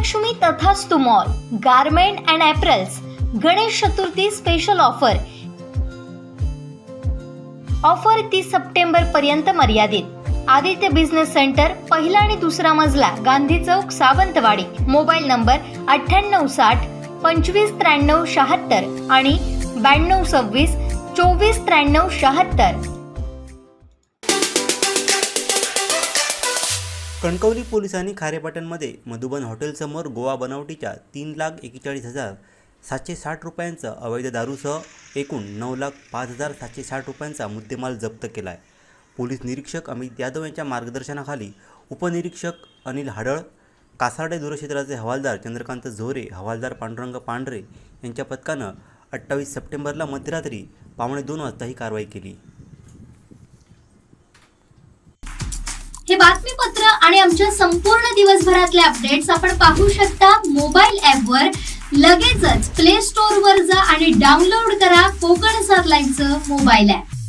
Mahalakshmi Tathastu mall garment and apparels Ganesh Chaturthi special offer 30 September पर्यंत मर्यादित। Aditya business centre, पहिला आणि दुसरा मजला, गांधी चौक, सावंतवाडी। मोबाईल नंबर 9860 2593 76 आणि 9226 2493 76। कणकवली पोलिसांनी खारेपाटणमध्ये मधुबन हॉटेलसमोर गोवा बनावटीच्या 3,41,760 रुपयांचा अवैध दारूसह एकूण 9,05,760 रुपयांचा मुद्देमाल जप्त केला आहे। पोलीस निरीक्षक अमित यादव यांच्या मार्गदर्शनाखाली उपनिरीक्षक अनिल हाडळ, कासार्डे दूरक्षेत्राचे हवालदार चंद्रकांत झोरे, हवालदार पांडुरंग पांढरे यांच्या पथकानं 28 सप्टेंबरला मध्यरात्री 1:15 वाजता ही कारवाई केली। हे बातमीपत्र आणि आमच्या संपूर्ण दिवसभरातले अपडेट्स आपण पाहू शकता मोबाईल ॲपवर। लगेचच प्ले स्टोअरवर जा आणि डाउनलोड करा कोकण 7 लाईव्हचं मोबाईल ॲप।